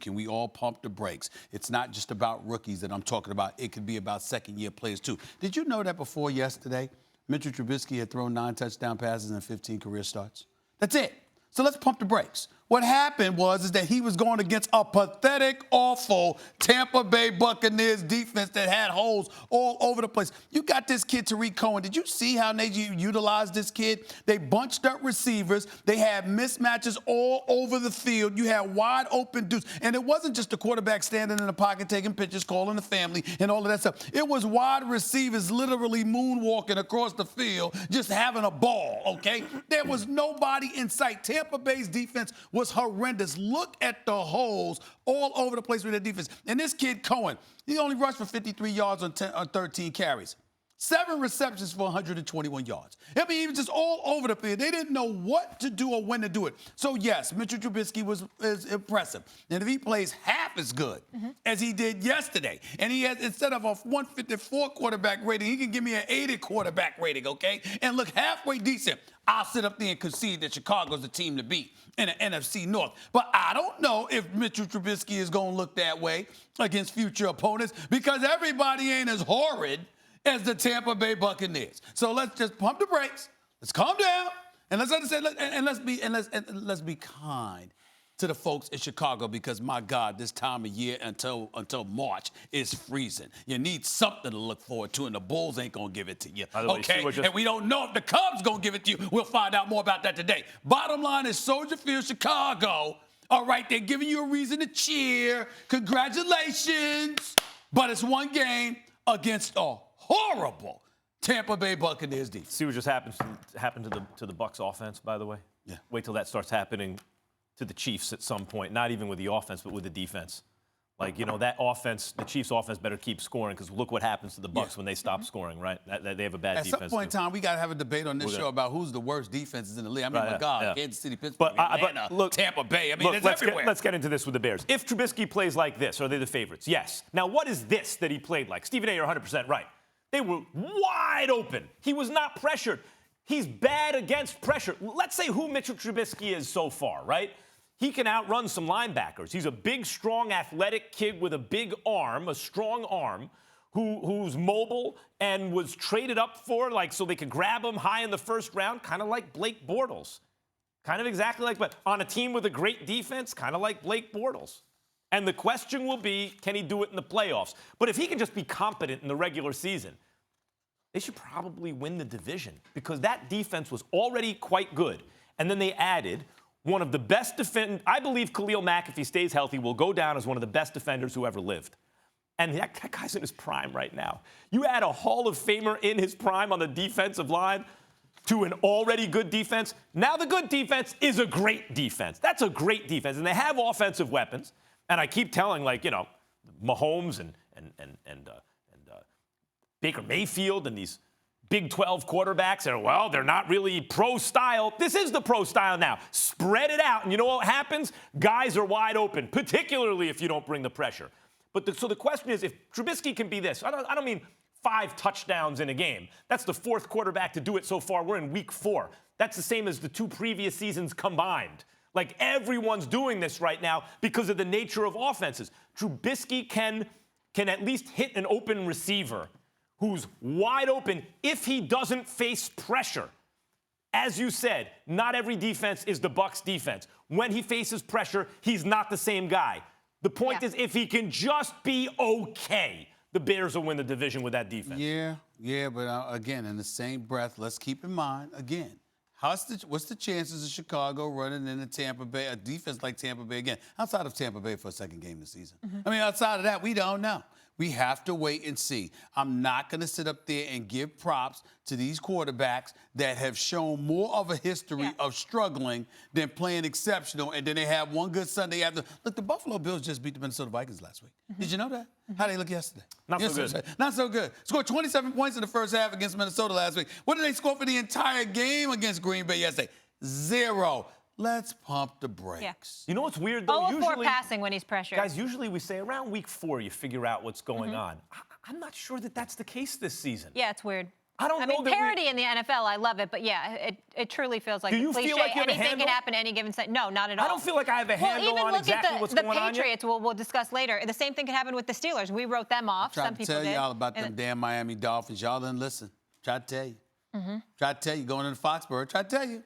Can we all pump the brakes? It's not just about rookies that I'm talking about. It could be about second-year players, too. Did you know that before yesterday, Mitch Trubisky had thrown 9 touchdown passes and 15 career starts? That's it. So let's pump the brakes. What happened was that he was going against a pathetic, awful Tampa Bay Buccaneers defense that had holes all over the place. You got this kid, Tariq Cohen. Did you see how they utilized this kid? They bunched up receivers. They had mismatches all over the field. You had wide open dudes. And it wasn't just the quarterback standing in the pocket taking pictures, calling the family, and all of that stuff. It was wide receivers literally moonwalking across the field, just having a ball, okay? There was nobody in sight. Tampa Bay's defense was horrendous. Look at the holes all over the place with their defense. And this kid, Cohen, he only rushed for 53 yards on 13 carries. 7 receptions for 121 yards. I mean, he was just all over the field. They didn't know what to do or when to do it. So, yes, Mitch Trubisky is impressive. And if he plays half as good as he did yesterday, and he has, instead of a 154 quarterback rating, he can give me an 80 quarterback rating, okay, and look halfway decent, I'll sit up there and concede that Chicago's the team to beat in the NFC North. But I don't know if Mitchell Trubisky is going to look that way against future opponents because everybody ain't as horrid as the Tampa Bay Buccaneers. So let's just pump the brakes. Let's calm down, and let's understand, and let's be kind to the folks in Chicago because, my God, this time of year until March is freezing. You need something to look forward to, and the Bulls ain't going to give it to you. Okay? And we don't know if the Cubs going to give it to you. We'll find out more about that today. Bottom line is Soldier Field, Chicago. All right, they're giving you a reason to cheer. Congratulations. But it's one game against a horrible Tampa Bay Buccaneers defense. See what just happened to the Bucs offense, by the way? Yeah. Wait till that starts happening to the Chiefs at some point, not even with the offense, but with the defense. Like, you know, that offense, the Chiefs' offense better keep scoring because look what happens to the Bucs when they stop scoring, right? They have a bad defense. At some point in time, we got to have a debate on this show about who's the worst defenses in the league. I mean, my God, Kansas City, Pittsburgh, Atlanta, look, Tampa Bay. I mean, it's everywhere. Let's get into this with the Bears. If Trubisky plays like this, are they the favorites? Yes. Now, what is this that he played like? Stephen A., you're 100% right. They were wide open. He was not pressured. He's bad against pressure. Let's say who Mitchell Trubisky is so far, right? He can outrun some linebackers. He's a big, strong, athletic kid with a big arm, a strong arm, who's mobile and was traded up for, like, so they could grab him high in the first round, kind of like Blake Bortles. Kind of exactly like, but on a team with a great defense, kind of like Blake Bortles. And the question will be, can he do it in the playoffs? But if he can just be competent in the regular season, they should probably win the division because that defense was already quite good. And then they added one of the best defenders. I believe Khalil Mack, if he stays healthy, will go down as one of the best defenders who ever lived. And that guy's in his prime right now. You add a Hall of Famer in his prime on the defensive line to an already good defense. Now the good defense is a great defense. That's a great defense. And they have offensive weapons. And I keep telling, like, you know, Mahomes and Baker Mayfield and these Big 12 quarterbacks are, well, they're not really pro style. This is the pro style now. Spread it out. And you know what happens? Guys are wide open, particularly if you don't bring the pressure. But so the question is, if Trubisky can be this, I don't mean 5 touchdowns in a game. That's the 4th quarterback to do it so far. We're in week 4. That's the same as the 2 previous seasons combined. Like, everyone's doing this right now because of the nature of offenses. Trubisky can at least hit an open receiver who's wide open if he doesn't face pressure. As you said, not every defense is the Bucs defense. When he faces pressure, he's not the same guy. The point is, if he can just be okay, the Bears will win the division with that defense. Yeah, but again, in the same breath, let's keep in mind, again, what's the chances of Chicago running into Tampa Bay, a defense like Tampa Bay again, outside of Tampa Bay for a second game this season? I mean, outside of that, we don't know. We have to wait and see. I'm not going to sit up there and give props to these quarterbacks that have shown more of a history of struggling than playing exceptional, and then they have one good Sunday after. Look, the Buffalo Bills just beat the Minnesota Vikings last week. Did you know that? How'd they look yesterday? Not so good. Not so good. Scored 27 points in the first half against Minnesota last week. What did they score for the entire game against Green Bay yesterday? 0. Let's pump the brakes. Yeah. You know what's weird, though? Usually, passing when he's pressured. Guys, usually we say around week 4 you figure out what's going on. I'm not sure that that's the case this season. Yeah, it's weird. I don't I know mean, that parody in the NFL, I love it, but yeah, it truly feels like Do the you cliche. feel like you have a Anything handle? can happen any given second. No, not at all. I don't feel like I have a handle on exactly what's going on the here. Patriots. We'll discuss later. The same thing could happen with the Steelers. We wrote them off. Tried Some to people tell did. y'all about them damn Miami Dolphins. Y'all didn't listen. Try to tell you. Try to tell you. Going into Foxborough. Try to tell you.